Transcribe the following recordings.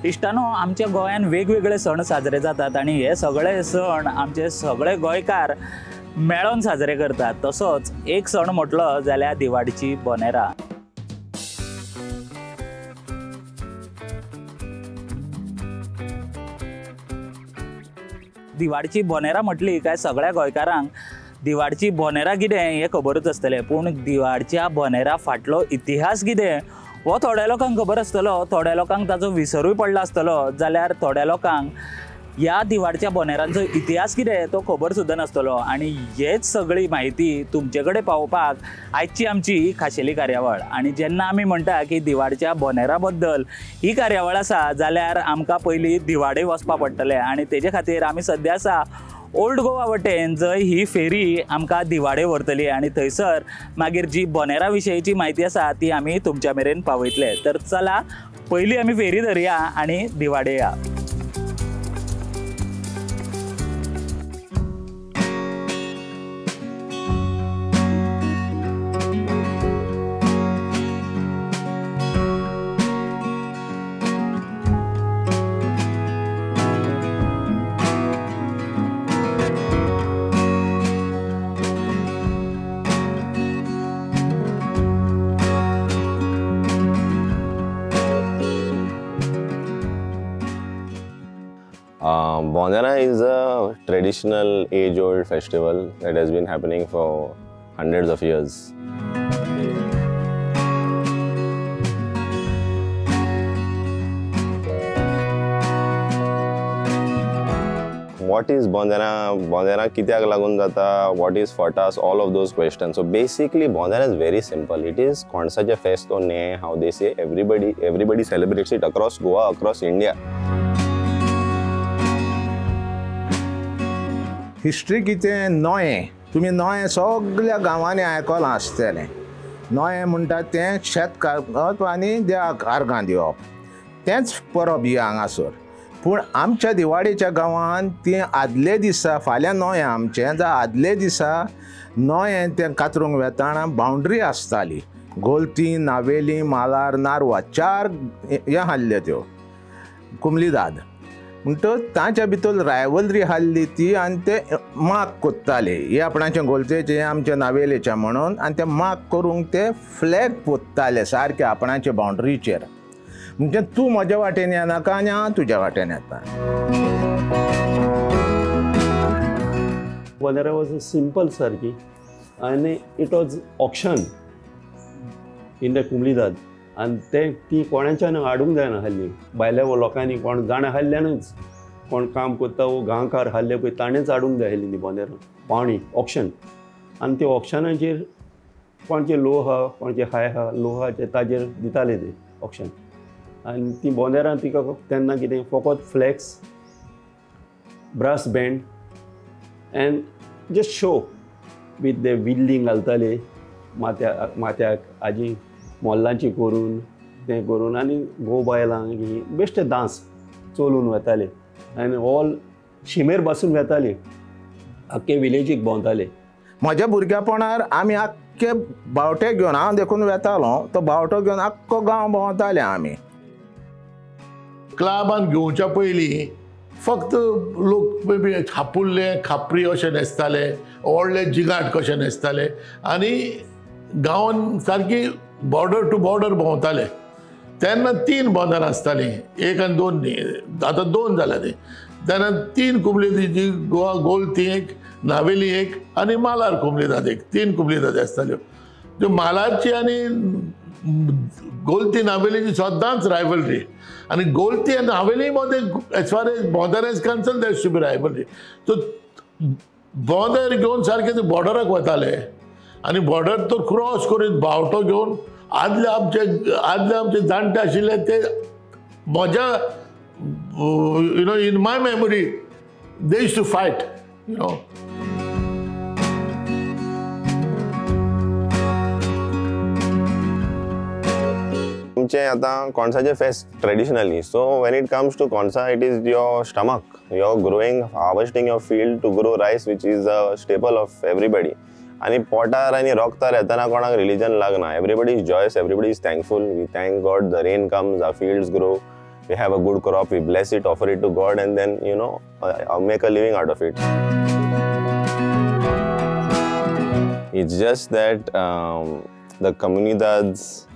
इश्टानो, आमच्या गोंयान वेगवेगळे सण साजरे जातात आणि हे सगळे सण आमचे सगळे गोंयकार मेळोन साजरे करतात. तसोच एक सण म्हटलो जाल्यार दिवाळीची बोनेरां. दिवाळीची बोनेरां म्हटली काय सगळ्या गोंयकारांक दिवाळीची बोनेरां कितें हें खबरच आसतलें. पूण दिवाळीच्या बोनेरां फाटलो इतिहास कितें हो थोड्या लोकांक खबर आसतलो, थोड्या लोकांक ताचो विसरूय पडलो आसतलो, जाल्यार थोड्या लोकांक ह्या दिवाळीच्या बोनेरांचो इतिहास कितें तो खबर सुद्दां नासतलो. आनी हेच सगळी म्हायती तुमचे कडेन पावोवपाक आयची आमची खाशेली कार्यावळ. आनी जेन्ना आमी म्हणटा की दिवाळीच्या बोनेरां बद्दल ही कार्यावळ आसा जाल्यार आमकां पयलीं दिवाडे वचपा पडटलें. आनी तेजे खातीर आमी सद्या आसा ओल्ड गोवा वटेन, जंय ही फेरी आमकां दिवाडे व्हरतली आनी थंयसर मागीर जी बोनेरां विशयीची म्हायती आसा ती आमी तुमच्या मेरेन पावयतले. तर चला पयलीं आमी फेरी धरया आनी दिवाडे या. Bonera is a traditional age-old festival that has been happening for hundreds of years. What is Bonera? Bonera kityak lagun jata? What is Fatas? All of those questions. So basically Bonera is very simple. It is konsaja festo ne, how they say, everybody celebrates it across Goa, across India. History कितें नोयें, तुमी नोयें सगळ्या गांवांनी आयकलां आसतलें. नोयें म्हणटा तें शेत कापप आनी देवाक आर्गां दिवप, तेंच परब ही हांगासर. पूण आमच्या दिवाळेच्या गांवांत ती आदले दिसा, फाल्यां नोयें आमचें, जाल्यार आदले दिसा नोयें तें कातरूंक वेताना बाउंड्री आसताली. गोलती, नावेली, मालार, नारवा 4 हे हाडल्यो त्यो कुमलीदाद. म्हणटच ताच्या भितर रायवलरी हाडली ती आनी ते माग कोत्ताले, हे आपणाचें गोलतेचें आमच्या नावेलेचें म्हणून. आनी ते माग करूंक ते फ्लॅग पोत्ताले सारके आपणाचे बाउंड्रीचेर. म्हणजे तूं म्हज्या वाटेन येनाका आनी हांव तुज्या वाटेन येता. Bonera was a simple sarki and it was auction in the Kumlidad. आणि ते ती कोणाच्यान हाडूंक जायना हाल्ली. भायल्या लोकांनी कोण जाणा हाडल्यानूच, कोण काम करता वो गांवकार हाडले पळय ताणेंच हाडूंक जाय हाल्ली ती बोनेरां पावणी ऑक्शन. आनी ते ऑक्शनाचेर कोणचे लो आहा, कोणचे हाय आहा, लो आहा ताजेर दिताले ते ऑक्शन. आनी ती बोनेरां तिका तेन्ना कितें फकत flex, brass band and just show with the willing घालताले माथ्याक आजी मोल्लांची करून तें करून आनी घोव बायलांक ही बेश्टे डांस चलून वताले आनी ऑल शिमेर बसून वताले, आख्खे विलेजीक भोंवताले. म्हज्या भुरगेपणार आमी आख्खे बावटे घेवन, हांव देखून वेतालो, तो बावटो घेवन आख्खो गांव भोंवताले आमी. क्लाबान घेवच्या पयलीं फक्त लोक मे छापुल्ले खापरी अशें न्हेसताले, व्हडले जिगाट कशें न्हेसताले आनी गांवान सारकी बॉर्डर टू बॉर्डर भोंवताले. तेन्ना 3 बोनेरां आसतालीं, 1 आनी 2 न्ही, आतां 2 जाल्या ती. तेन्ना 3 कुमलीदादी, गोलती 1, नावेली 1 आनी मालार कुमलीदाद 1, 3 कुमलीदादी आसताल्यो. त्यो मालारची आनी गोलती नावेलीची सदांच रायवलरी. आनी गोलती आनी नावेली मध्ये as far as Bonderam is concerned there should be rivalry. So बोनेर घेवन सारके ते बॉर्डराक वताले आनी बॉर्डर तो क्रॉस करून बावटो घेवन आदले आमचे जाणटे आशिल्ले ते म्हज्या you know in my memory they used to fight you know. आमचे आतां कोणसाचें फेस्त traditionally. So when it comes to Konsa, it is your stomach. You are growing, harvesting your field to grow rice, which is a staple of everybody. आणि पोटार आणि रोगतार येताना कोणाक रिलीजन लागना. Everybody is joyous, everybody is thankful. We thank God the rain comes, our fields grow we have a good crop, we bless it, offer it to God, and then make a living out of it. It's just that the comunidades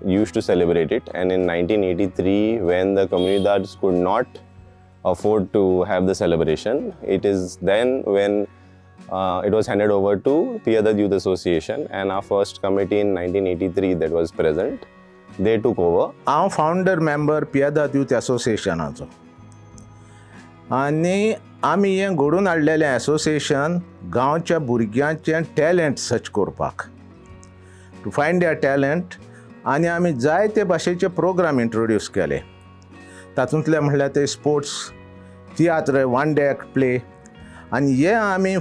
used to celebrate it, and in 1983, when the comunidades could not afford to have the celebration, it is then when it was handed over to Piedad Youth Association, and our first committee in 1983 that was present, they took over. हांव founder member पियदाद youth एसोसिएशनाचो आनी आमी हें घडोवन हाडलेलें association गांवच्या भुरग्यांचें talent search करपाक, to find there talent, आनी आमी जायते भाशेचे प्रोग्राम इंट्रोड्यूस केले. तातूंतले म्हणल्यार ते sports, tiatr, one day play, आनी हे आमी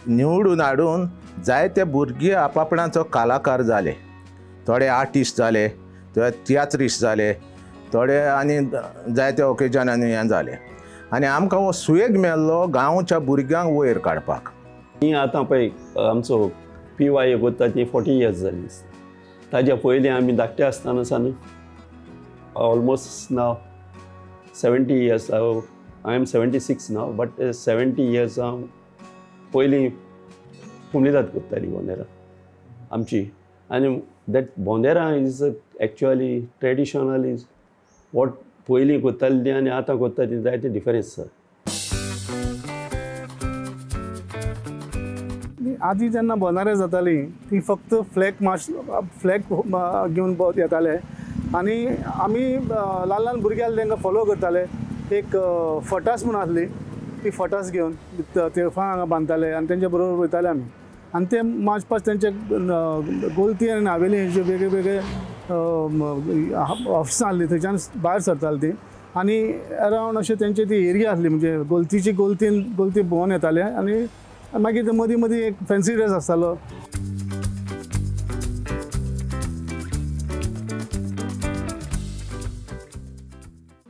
निवडून हाडून जायते भुरगे आपणाचो कलाकार जाले. थोडे आर्टिस्ट जाले, थोडे तियात्रिस्ट जाले, थोडे आनी जायते ओकेजनांनी हें जाले, आनी आमकां हो सुयेग मेळ्ळो गांवच्या भुरग्यांक वयर काडपाक. ही आतां पळय आमचो PY करता ती 40 years जाली. ताज्या पयलीं आमी धाकटे आसतना सान almost now 70 years. I am 76 now, but 70 years हांव पयलीं कुमलीदाद करताली बोंदेरा आमची. आनी that बोंदेरा is actually traditional is what पयलीं करताली आनी आतां करता ती जायते डिफरन्स आसा. आदीं जेन्ना बोंदेरां जातालीं ती फक्त फ्लॅग घेवन येताले, आनी आमी ल्हान ल्हान भुरगे आसले तांकां फॉलो करताले. एक फटास म्हूण आसली, ती फटास घेवन तिळफां हांगा बांदताले आनी तेंचे बरोबर वयताले आमी. आनी ते मार्च पास्ट तेंचे गोलती आनी नावेली हेजे वेगळे वेगळे ऑफिसां आसली, थंयच्यान भायर सरताली ती. आनी अरावंड अशें तेंची ती एरिया आसली, म्हणजे गोलतीची गोलती भोंवन येताले. आनी मागीर मदीं मदीं एक फॅन्सी ड्रेस आसतालो.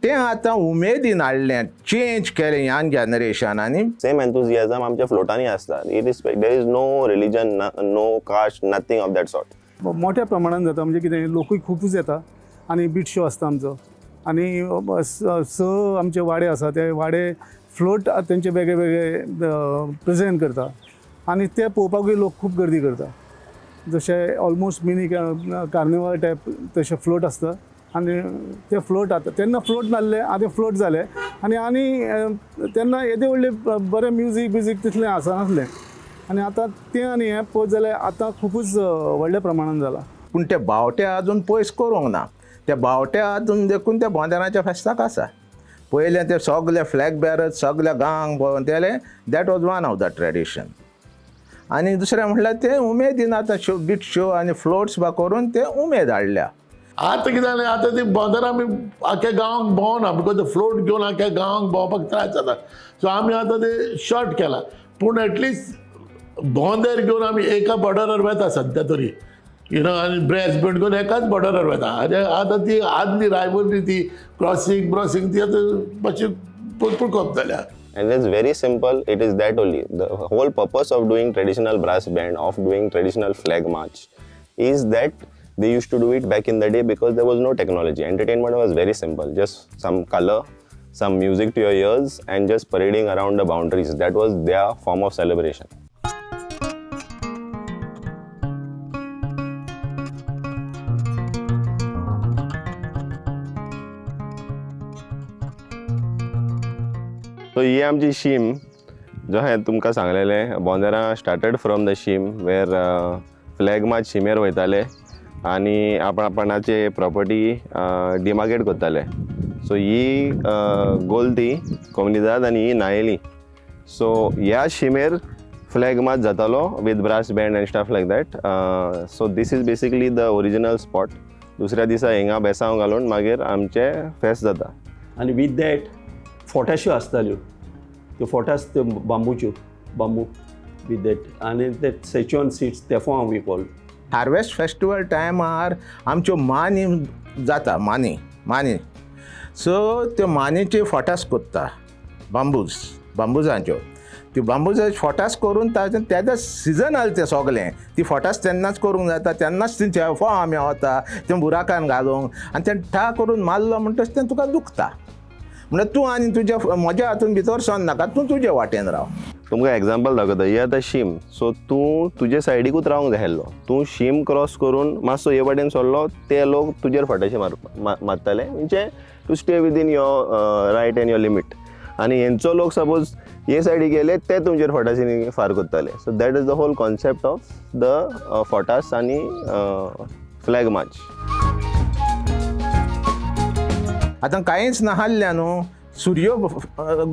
तें आतां उमेदीन हाडलें, चेंज केलें यंग जनरेशनांनी. Same enthusiasm आमच्या फ्लोटांनी आसता. There is no religion, no caste, nothing of that sort. मोठ्या प्रमाणात जाता, म्हणजे कितें लोकूय खूबच येता. आनी बीट शो आसता आमचो, आनी आमचे वाडे आसा, ते वाडे फ्लोट तेंचे वेगळे वेगळे प्रेजेंट करता, आनी ते पळोवपाकूय लोक खूब गर्दी करता. जशें ऑलमोस्ट मिनी कार्निवल टायप तशें फ्लोट आसता, आनी ते फ्लोट आतां तेन्ना फ्लोट नासले, आतां फ्लोट जाले. आनी तेन्ना येदे व्हडले बरें म्युजीक तितलें आसनासलें, आनी आतां तें आनी हें पळयत जाल्यार आतां खूबच व्हडल्या प्रमाणान जाला. पूण ते बावटे आजून पयस करूंक ना. ते बावटे आजून देखून ते बोंदेराच्या फेस्ताक आसा. पयलें ते सगळे फ्लॅग बेरत सगळ्या गांवांक भोंवतेले, that was one of the tradition. आनी दुसरें म्हणल्यार ते उमेदीन आतां बीट शो आनी फ्लोट्स बा करून ते उमेद हाडल्या. आतां कितें जालें, आतां ती बोंदेरां आमी आख्या गांवांक भोंवना, बिकॉज फ्लोट घेवन आख्या गांवांक भोंवपाक त्रास जाता. सो आमी आतां ते शॉर्ट केला. पूण एटलिस्ट बोंदेर घेवन आमी एका बॉर्डरार वता सद्या तरी, आनी ब्रेस बीट घेवन एकाच बॉर्डरार वता. आतां ती आदली रायवलरी ती क्रॉसींग ती आतां मातशी भरपूर कमी जाल्या. And it's very simple. It is that only. The whole purpose of doing traditional brass band, of doing traditional flag march, is that they used to do it back in the day because there was no technology. Entertainment was very simple. Just some color, some music to your ears, and just parading around the boundaries. That was their form of celebration. So ही आमची शीम, जो हांवें तुमकां सांगलेलें, Bonderam started from the शीम वेर flag march शिमेर वयताले आनी आपणाचे प्रॉपर्टी डिमार्केट करताले. सो ही गोलती कोमुनिदाद आनी ही नायेली. सो ह्या शिमेर फ्लॅग मार्च जातालो with brass band and stuff like that. So this is basically the original spot. दुसऱ्या दिसा हिंगा बेसांव घालून मागीर आमचे फेस्त जाता. आनी वीथ दॅट फोटाश्यो आसताल्यो, त्यो फोटास त्यो बांबू वीथ दॅट, आनी ते सेचुअन सीड्स तेफो वी कॉल. हार्वेस्ट फेस्टिवल टायमार आमच्यो मानी जाता, मानी. सो त्यो मानीचे फोटास कोत्ता, बांबुजांच्यो. ती बांबूचे फटास करून तेजो सिजनल तें सगलें ती फटास तेन्नाच करूंक जाता तेन्नाच तेंचे फॉर्म मेवता तें बुराकान घालूंक आनी तें ठा करून मारलो म्हणटच तें तुका दुखता म्हणजे तूं आनी तुज्या म्हज्या हातून भितर सोन नाका तूं तुजे वाटेन राव. तुमकां एग्जाम्पल दाखयता ही आतां शीम सो तूं तुजे सायडीकूच रावंक जाय आसलो तूं शीम क्रॉस करून मातसो हे वाटेन सरलो ते लोक तुजेर फटाशे मारताले म्हणजे to stay within your right and your limit आनी हेंचो लोक सपोज हे सायडीक गेले ते तुमचेर फटाशे फार करताले so that is the whole concept of the फटास आनी फ्लॅग मार्च. आतां कांयच नाहल्ल्या न्हू सूर्य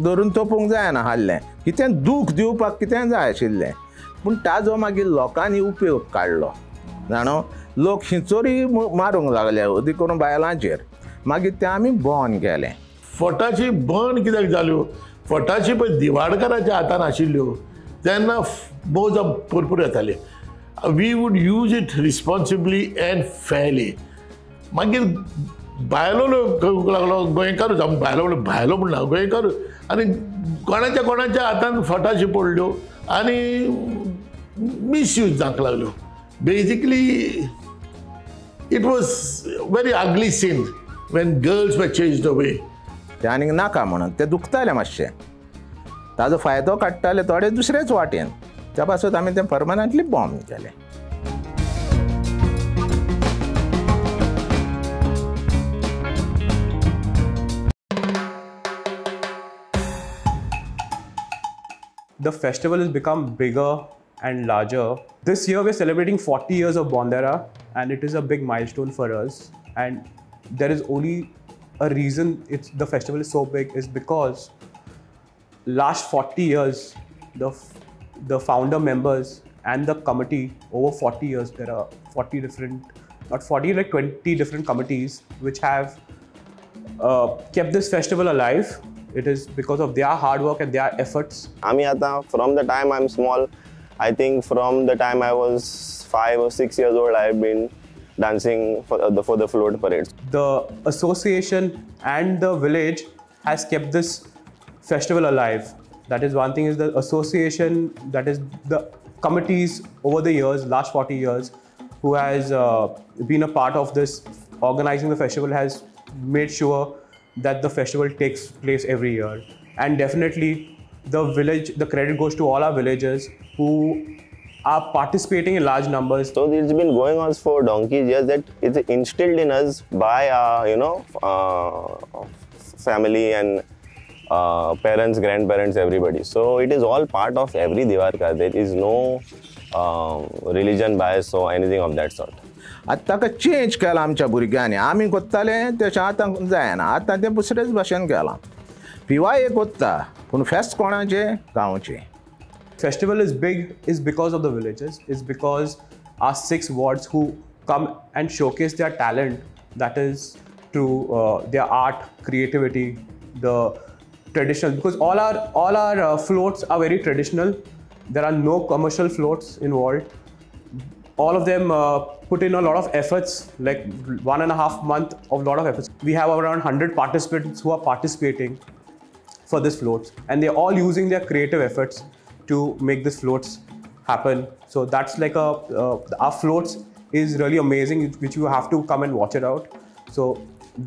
धरून तोपूंक जायना हाल्लें कितें दूख दिवपाक कितें जाय आशिल्लें पूण ताजो मागीर लोकांनी उपयोग काडलो जाणो लोक शिंचोरी मारूंक लागले अदी करून बायलांचेर मागीर तें आमी बंद केलें. फटाची बंद कित्याक जाल्यो फटाची पळय दिवाडकाराच्या हातान आशिल्ल्यो तेन्ना मोजा भरपूर येताले. We would use it responsibly and fairly. मागीर भायलो लोक लागलो गोंयकारूच आमी भायलो भायलो म्हणना गोंयकारूच आनी कोणाच्या हातान फटाशी पडल्यो आनी मिसयूज जावंक लागल्यो. Basically it was very ugly scene when girls were changed away. तें आनीक नाका म्हणून तें दुखतालें मातशें ताजो फायदो काडटाले थोडे दुसरेच वाटेन त्या पासून आमी तें परमनंटली बंद केलें. The festival has become bigger and larger. This year we're celebrating 40 years of Bondera and it is a big milestone for us. And there is only a reason the festival is so big is because last 40 years the founder members and the committee over 40 years there are 40 different, not 40 like 20 different committees which have kept this festival alive. It is because of their hard work and their efforts. आमी आतां from the time I'm small, I think from the time I was 5 or 6 years old, I've been dancing for the float parades. The association and the village has kept this festival alive. That is one thing is the association, that is the committees over the years, last 40 years, who has been a part of this organizing the festival has made sure that the festival takes place every year. And definitely the village, the credit goes to all our villagers who are participating in large numbers. So it's been going on for donkeys years that it's instilled in us by our family and parents, grandparents, everybody. So it is all part of every Diwarka. There is no religion bias or anything of that sort. आतां ताका change केलां आमच्या भुरग्यांनी आमी कोत्ताले तशें आतां जायना आतां तें दुसरेच भाशेन केलां. पिवाय कोत्ता पूण फेस्त कोणाचें गांवचें. Festival is big is because of the villagers, is because our 6 wards who come and showcase their talent, that is through their art, creativity, the traditional, because all our floats are very traditional. There are no commercial floats involved. All of them put in a lot of efforts, like 1.5 months of lot of efforts. We have around 100 participants who are participating for this floats, and they're all using their creative efforts to make this floats happen. So that's like our floats is really amazing, which you have to come and watch it out. So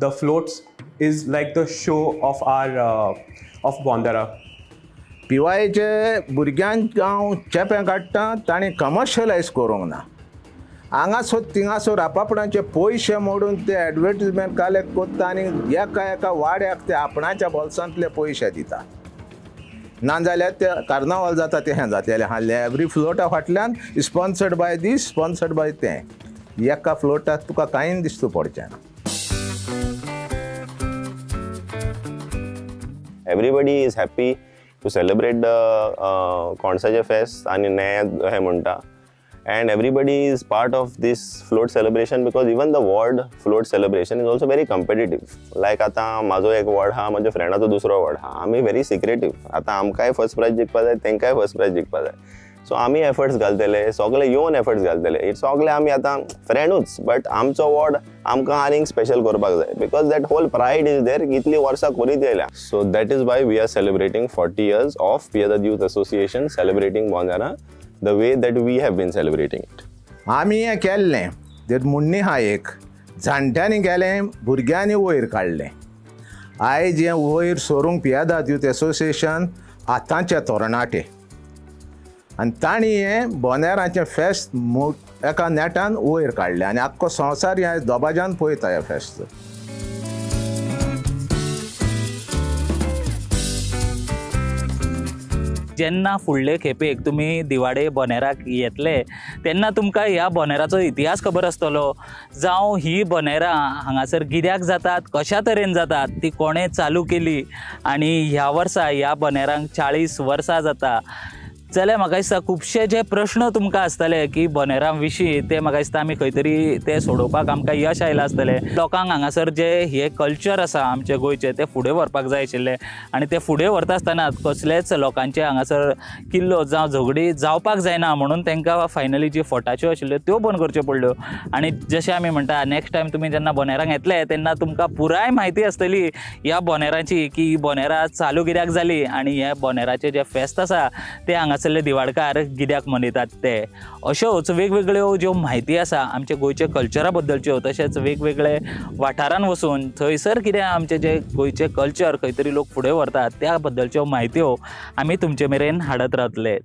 the floats is like the show of our of Bondera. पिवायचे भुरग्यांक हांव चेंपें काडटा ताणें कमर्शलायज करूंक ना. हांगासो थिंगासो रापापणाचे पयशे मोडून ते advertisement collect करता आनी एका वाड्याक ते आपणाच्या बोल्सांतले पयशे दिता. नाजाल्यार ते कार्नावाल जाता ते हें जातलेलें हाल्लें एवरी फ्लोटा फाटल्यान sponsored by this sponsored by तें. एका फ्लोटाक तुका कांय दिसता पडचें ना. Everybody is happy to celebrate the Konsaje fest आणि हे म्हणटा. And everybody is part of this float celebration because even the ward float celebration is also very competitive. Like आता माझो एक ward हा, माझ्या फ्रेंडाचो दुसरो ward हा. आमी very secretive. आता आमकांय फर्स्ट प्राइज जिखपा जाय, तेंकाय फर्स्ट प्राइज जिखपा जाय. सो आमी एफर्ट्स घालतले, सगळे येवन एफर्ट्स घालतले. सगळे आमी आतां फ्रेंडूच, बट आमचो वॉर्ड आमकां आनीक स्पेशल करपाक जाय, because that whole pride is there, इतली वर्सां करीत येयल्या. So that is why we are celebrating 40 years of Piedade Youth Association, celebrating Bonderam the way that we have been celebrating it. आमी हें केल्लें तें मुन्नी आहा एक, जाणट्यांनी केलें, भुरग्यांनी वयर काडलें. आयज हें वयर सोरूंक पियदाद यूथ एसोसिएशन आतांचे तरणाटे, आनी तांणी हें बोंदेराचें फेस्त एका नेटान वयर काडलें आनी आख्खो संवसार ह्या दोबाज्यान पळयता हें फेस्त. जेन्ना फुडले खेपेक तुमी दिवाडे बोनेराक येतले तेन्ना तुमकां ह्या बोनेराचो इतिहास खबर आसतलो, जावं ही बोनेरां हांगासर कित्याक जातात, कशा तरेन जातात, ती कोणें चालू केली आनी ह्या वर्सा ह्या बोनेरांक 40 वर्सां जाता. जाल्यार म्हाका दिसता खुबशे जे प्रश्न तुमकां आसतले की बोनेरां विशीं, ते म्हाका दिसता आमी खंय तरी ते सोडोवपाक आमकां यश आयलां आसतलें. लोकांक हांगासर जे हे कल्चर आसा आमचे गोंयचे ते फुडें व्हरपाक जाय आशिल्ले, आनी ते फुडें व्हरता आसतना कसलेच लोकांचे हांगासर किल्लो जावं झगडी जावपाक जायना म्हणून तांकां फायनली जी फोटाच्यो आशिल्ल्यो त्यो बंद करच्यो पडल्यो. आनी जशें आमी म्हणटा नेक्स्ट टायम तुमी जेन्ना बोनेरांक येतले तेन्ना तुमकां पुराय म्हायती आसतली ह्या बोनेरांची, की ही बोनेरां चालू कित्याक जाली आनी हे बोनेराचे जे फेस्त आसा ते हांगासरले दिवाडकार कित्याक मनयतात ते. अश्योच वेगवेगळ्यो ज्यो म्हायती आसा आमचे गोंयचे कल्चरा बद्दलच्यो, तशेंच वेगवेगळे वाठारांत वचून थंयसर कितें आमचे जे गोंयचे कल्चर खंय तरी लोक फुडें व्हरतात त्या बद्दलच्यो म्हायत्यो आमी तुमचे मेरेन हाडत रावतले.